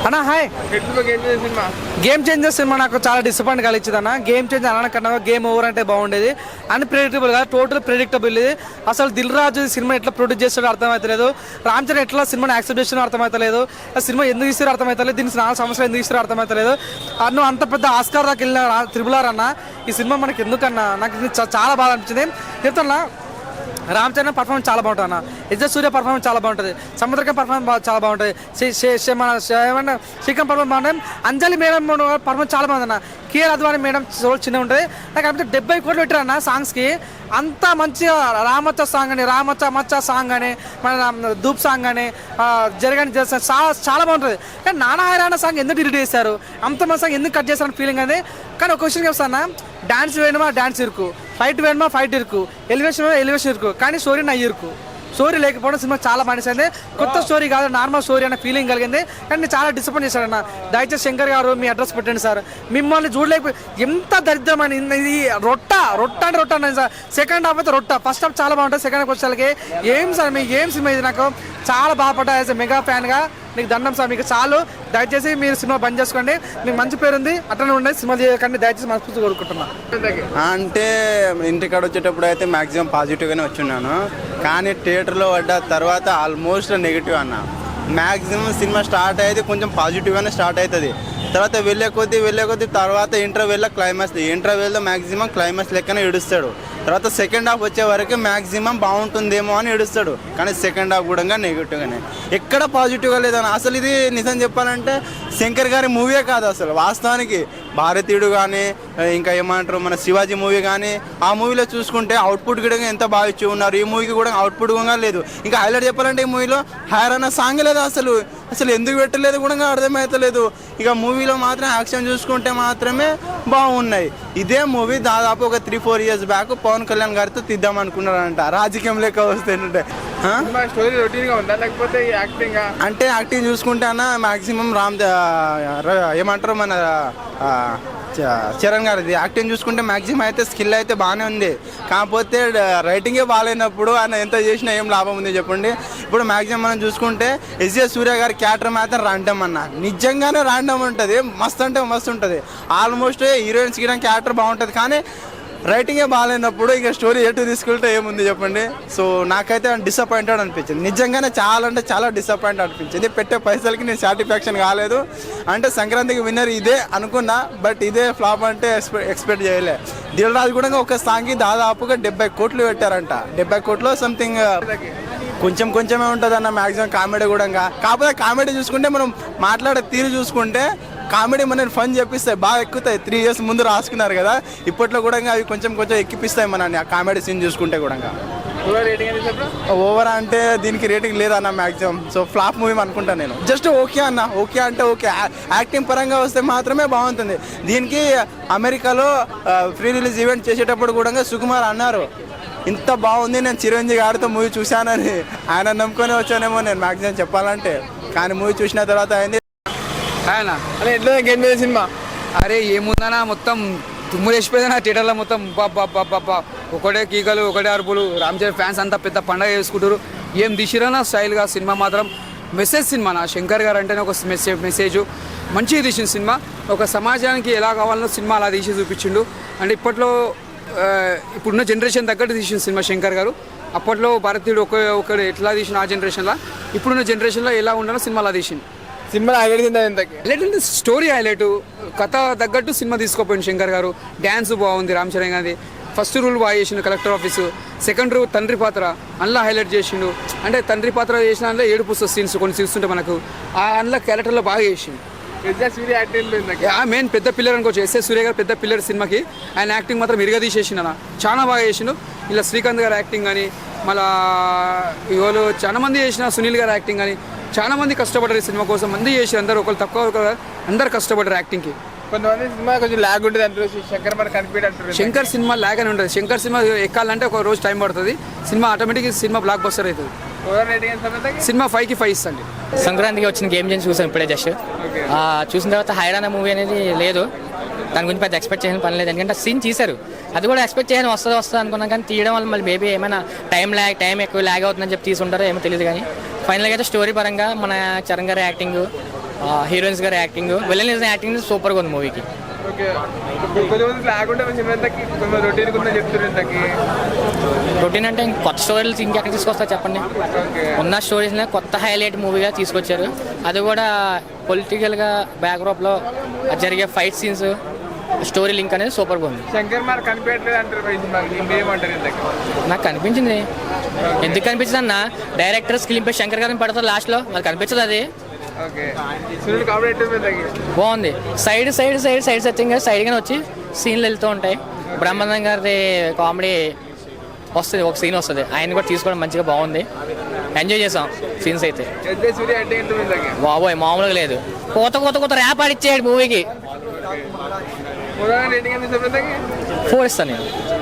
అన్న hi. Game changer cinema నాకు చాలా డిసప్పాయింట్ కలిగించింది అన్న. గేమ్ చేంజర్ అనకన్నా గేమ్ ఓవర్ అంటే బాగుండేది. అన్ప్రెడిక్టబుల్ గా టోటల్ ప్రెడిక్టబుల్ ఇది. అసలు దిల్ రాజు సినిమా ఎట్లా ప్రొడ్యూస్ చేస్తాడో అర్థమవుతలేదు. రామ్ చరణ్ ఎట్లా సినిమాని యాక్సెప్ట్ చేస్తాడో అర్థమవుతలేదు. ఆ సినిమా ఎందుకు ఇస్తారో అర్థమవుతలేదు. దీనికి 4 సంవత్సరాలు ఎందుకు ఇస్తారో అర్థమవుతలేదు. నువ్వు అంత పెద్ద ఆస్కార్ దాకా వెళ్ళిన త్రిబుల్ ఆర్ అన్న, ఈ సినిమా మనకి ఎందుకన్నా నాకు చాలా బాగా అనిపించింది. చెప్తున్నా, రామ్ చరణ్ పర్ఫార్మెన్స్ చాలా బాగుంటుంది అన్న. ఇజ్జత్ సూర్య పర్ఫార్మెన్స్ చాలా బాగుంటుంది. సముద్రకం పర్ఫార్మెన్స్ చాలా బాగుంటుంది. ఏమన్నా శ్రీకాంత్ పర్ఫార్మెన్స్ బాగుంటుంది. అంజలి మేడం పర్ఫార్మెన్స్ చాలా బాగుంది అన్న. కేఆర్ అద్వాని మేడం రోల్ చిన్న ఉంటుంది. నాకు అనిపిస్తే 70 కోట్లు పెట్టారన్న సాంగ్స్కి. అంత మంచిగా రామచ్చ సాంగ్ అని, రామచ్చ మచ్చ సాంగ్ అని, మన ధూప్ సాంగ్ అని, జరగని చాలా బాగుంటుంది. కానీ నానా హైరాణ సాంగ్ ఎందుకు డిలీట్ చేశారు, అంత మంది సాంగ్ ఎందుకు కట్ చేశారని ఫీలింగ్ అనేది. కానీ ఒక క్వశ్చన్ చెప్తాను, డాన్స్ వేయడమా డాన్స్ ఇరుకు, ఫైట్ వేయడమా ఫైట్ ఇరుకు, ఎలివేషన్ ఎలివేషన్ ఇరుకు, కానీ స్టోరీ నా ఇరుకు. స్టోరీ లేకపోవడం సినిమా చాలా బానిసైంది. కొత్త స్టోరీ కాదు, నార్మల్ స్టోరీ అనే ఫీలింగ్ కలిగింది. కానీ చాలా డిసప్పాయింట్ చేశాడన్న. దయచేసి శంకర్ గారు మీ అడ్రస్ పెట్టండి సార్. మిమ్మల్ని చూడలేకపోయి ఎంత దరిద్రమని. ఇది రొట్ట అంటే రొట్ట అన్నది సార్. సెకండ్ హాఫ్ అయితే రొట్ట. ఫస్ట్ హాఫ్ చాలా బాగుంటుంది. సెకండ్ హాఫ్ వచ్చేసరికి ఏం సార్ మీ ఏం సినిమా ఇది. నాకు చాలా బాధపడ్డా. యాజ్ ఎ మెగా ఫ్యాన్గా మీకు దండం సార్. మీకు చాలు, దయచేసి మీరు సినిమా బంద్ చేసుకోండి. మీకు మంచి పేరుంది, అట్లనే ఉండే సినిమా చేయకండి దయచేసి మనస్ఫూర్తి కోరుకుంటున్నా. అంటే ఇంటికాడ వచ్చేటప్పుడు అయితే మ్యాక్సిమం పాజిటివ్గానే వచ్చున్నాను. కానీ థియేటర్లో పడ్డ తర్వాత ఆల్మోస్ట్ నెగిటివ్ అన్న. మ్యాక్సిమం సినిమా స్టార్ట్ అయితే కొంచెం పాజిటివ్గానే స్టార్ట్ అవుతుంది. తర్వాత వెళ్ళే కొద్దీ తర్వాత ఇంటర్వెల్లో మ్యాక్సిమం క్లైమాక్స్ లెక్కనే ఏడుస్తాడు. తర్వాత సెకండ్ హాఫ్ వచ్చే వరకు మ్యాక్సిమం బాగుంటుందేమో అని ఏడుస్తాడు. కానీ సెకండ్ హాఫ్ కూడా నెగిటివ్గానే, ఎక్కడ పాజిటివ్గా లేదన్న. అసలు ఇది నిజం చెప్పాలంటే శంకర్ గారి మూవీయే కాదు అసలు. వాస్తవానికి భారతీయుడు కానీ, ఇంకా ఏమంటారు మన శివాజీ మూవీ కానీ, ఆ మూవీలో చూసుకుంటే అవుట్పుట్ కూడా ఎంత బాగా ఇచ్చి ఉన్నారు. ఈ మూవీకి కూడా అవుట్పుట్ కూడా లేదు. ఇంకా హైలైట్ చెప్పాలంటే ఈ మూవీలో హైర్ అన్న సాంగ్ లేదు అసలు ఎందుకు పెట్టలేదు కూడా అర్థమవుతలేదు. ఇక మూవీలో మాత్రం యాక్షన్ చూసుకుంటే మాత్రమే బాగున్నాయి. ఇదే మూవీ దాదాపు ఒక 3-4 ఇయర్స్ బ్యాక్ పవన్ కళ్యాణ్ గారితో తీద్దాం అనుకున్నారంట. రాజకీయం లెక్క వస్తుంటే అంటే యాక్టింగ్ చూసుకుంటే అన్న మ్యాక్సిమం ఏమంటారు మన చరణ్ గారిది యాక్టింగ్ చూసుకుంటే మ్యాక్సిమం అయితే స్కిల్ అయితే బాగానే ఉంది. కాకపోతే రైటింగే బాగాలేనప్పుడు ఆయన ఎంత చేసినా ఏం లాభం ఉంది చెప్పండి. ఇప్పుడు మ్యాక్సిమం మనం చూసుకుంటే ఎస్జే సూర్య గారి క్యారెక్టర్ మాత్రం ర్యాండమ్ అన్న. నిజంగానే ర్యాండమ్ ఉంటుంది. మస్తు అంటే మస్తు ఉంటుంది. ఆల్మోస్ట్ హీరోయిన్స్ గిన క్యారెక్టర్ బాగుంటుంది. కానీ రైటింగే బాగాలేనప్పుడు ఇక స్టోరీ ఎటు తీసుకుంటే ఏముంది చెప్పండి. సో నాకైతే డిసప్పాయింటెడ్ అనిపించింది. నిజంగానే చాలా అంటే చాలా డిసప్పాయింట్ అనిపించింది. పెట్టే పైసలకి నేను సాటిస్ఫాక్షన్ కాలేదు. అంటే సంక్రాంతికి విన్నర్ ఇదే అనుకున్నా, బట్ ఇదే ఫ్లాప్ అంటే ఎక్స్పెక్ట్ చేయలే. దిల్ రాజు కూడా ఒక సాంగ్కి దాదాపుగా 70 కోట్లు పెట్టారంట. 70 కోట్లు సంథింగ్. కొంచెమే ఉంటుంది అన్న మ్యాక్సిమం కామెడీ కూడా. కాకపోతే కామెడీ చూసుకుంటే మనం మాట్లాడే తీరు చూసుకుంటే కామెడీ మనని ఫన్ చెప్పిస్తాయి, బాగా ఎక్కుతాయి. 3 ఇయర్స్ ముందు రాసుకున్నారు కదా, ఇప్పట్లో కూడా అవి కొంచెం ఎక్కిపిస్తాయి మనని ఆ కామెడీ సీన్ చూసుకుంటే కూడా. ఓవర్ అంటే దీనికి రేటింగ్ లేదన్న మ్యాక్సిమం. సో ఫ్లాప్ మూవీ అనుకుంటా నేను. జస్ట్ ఓకే అన్న, ఓకే అంటే ఓకే. యాక్టింగ్ పరంగా వస్తే మాత్రమే బాగుంటుంది. దీనికి అమెరికాలో ప్రీ రిలీజ్ ఈవెంట్ చేసేటప్పుడు కూడా సుకుమార్ అన్నారు, ఇంత బాగుంది నేను చిరంజీవి గారితో మూవీ చూశానని. ఆయన నమ్ముకొని వచ్చానేమో నేను మ్యాక్సిమం చెప్పాలంటే. కానీ మూవీ చూసిన తర్వాత అయింది ఆయన అదే ఎట్లా గేమ్ సినిమా. అరే ఏముందనా, మొత్తం తుమ్ములు వేసిపోయింది నా థియేటర్లో మొత్తం. బాబా ఒకటే కీకలు, ఒకటే అరుపులు. రామ్ చరణ్ ఫ్యాన్స్ అంతా పెద్ద పండగ చేసుకుంటారు. ఏం దిశరనా స్టైల్గా సినిమా మాత్రం మెసేజ్ సినిమా. నా శంకర్ గారు అంటేనే ఒక మెసేజ్ మంచిగా తీసిన సినిమా. ఒక సమాజానికి ఎలా కావాలనో సినిమా అలా తీసి చూపించిండు. అంటే ఇప్పుడున్న జనరేషన్ తగ్గట్టు తీసిన సినిమా శంకర్ గారు. అప్పట్లో భారతీయుడు ఒకడు ఎట్లా తీసిన ఆ జనరేషన్లో, ఇప్పుడున్న జనరేషన్లో ఎలా ఉండాలో సినిమా అలా తీసిండు. సినిమా హైలైట్ స్టోరీ హైలైట్, కథ తగ్గట్టు సినిమా తీసుకోపోయింది శంకర్ గారు. డ్యాన్స్ బాగుంది రామ్ చరణ్ గారి. ఫస్ట్ రూల్ బాగా చేసిండు కలెక్టర్ ఆఫీసు. సెకండ్ రూల్ తండ్రి పాత్ర అందులో హైలైట్ చేసిండు. అంటే తండ్రి పాత్ర చేసిన అందులో ఏడుపు సీన్స్ కొన్ని చూస్తుంటే మనకు ఆ అందులో క్యారెక్టర్లో బాగా చేసిండు. మెయిన్ పెద్ద పిల్లర్ అనుకోవచ్చు. ఎస్ఎస్ సూర్య గారు పెద్ద పిల్లర్ సినిమాకి. ఆయన యాక్టింగ్ మాత్రం ఇరుగా తీసేసిండు అన్న, చాలా బాగా చేసిండు. ఇలా శ్రీకాంత్ గారు యాక్టింగ్ కానీ, మళ్ళా ఇవాళ చాలా మంది చేసిన సునీల్ గారు యాక్టింగ్ కానీ, చాలా మంది కష్టపడ్డారు ఈ సినిమా కోసం. మంది చేసి అందరూ ఒకరు తక్కువ అందరు కష్టపడ్డారు యాక్టింగ్కి. కొంతమంది సినిమా కొంచెం ల్యాగ్ ఉంటుంది అంటారు. శంకర్ సినిమా ల్యాగ్ అని ఉంటుంది. శంకర్ సినిమా ఎక్కాలంటే ఒక రోజు టైం పడుతుంది. సినిమా ఆటోమేటిక్గా సినిమా బ్లాక్ బస్టర్ అవుతుంది. సినిమా 5కి 5 ఇస్తండి. సంక్రాంతికి వచ్చిన గేమ్ చేంజ్ చూసాం ఇప్పుడే జస్ట్. చూసిన తర్వాత హైరానా మూవీ అనేది లేదు. దాని గురించి పెద్ద ఎక్స్పెక్ట్ చేసిన పని లేదు. ఎందుకంటే సీన్ తీశారు, అది కూడా ఎక్స్పెక్ట్ చేయని వస్తుంది అనుకున్నాం. కానీ తీయడం వల్ల మళ్ళీ మేబీ ఏమైనా టైం ఎక్కువ ల్యాగ్ అవుతుందని చెప్పి తీసుకుంటారో ఏమో తెలియదు. కానీ ఫైనల్గా అయితే స్టోరీ పరంగా మన చరణ్ గారి యాక్టింగ్ హీరోయిన్స్ గారి యాక్టింగ్ విలన్ యాక్టింగ్ సూపర్గా ఉంది మూవీకి. ఓకే కొంతమంది లాగ్ ఉంటే సినిమా ఎంతకి కొంచెం రొటీన్ ఉందని చెప్తున్నారు ఎంతకి. రొటీన్ అంటే కొత్త స్టోరీలు ఇంకెక్కడ తీసుకొస్తారు చెప్పండి. ఓకే ఉన్న స్టోరీస్ని కొత్త హైలైట్ మూవీగా తీసుకొచ్చారు. అది కూడా పొలిటికల్గా బ్యాక్డ్రాప్లో జరిగే ఫైట్ సీన్స్ స్టోరీ లింక్ అనేది సూపర్గా ఉంది. శంకర్ మార్క్ కనిపించట్లేదు అంటారు ఈ సినిమాకి, ఏమంటారు ఇంతకి? నాకు కనిపించింది. ఎందుకు కనిపించింది అన్న, డైరెక్టర్ స్క్రీన్ పై శంకర్ గారిని పడతారు లాస్ట్లో, నాకు కనిపించదు అది. ఓకే సునీల్ కామెడీ ఎట్టుంది ఇంతకి? బాగుంది. సైడ్ సెట్టింగ్ సైడ్గానే వచ్చి సీన్లు వెళ్తూ ఉంటాయి. బ్రహ్మానందం గారి కామెడీ వస్తుంది, ఒక సీన్ వస్తుంది, ఆయన కూడా తీసుకోవడం మంచిగా బాగుంది. ఎంజాయ్ చేసాం సీన్స్ అయితే. ఎస్జే సూర్య యాక్టింగ్ ఎంత ఇంతకి? బాబోయ్ మామూలుగా లేదు. కొత్త ర్యాప్ ఆడిచ్చాడు మూవీకి. రేటింగ్ ఎంత ఇంతకి? 4 ఇస్తాను నేను.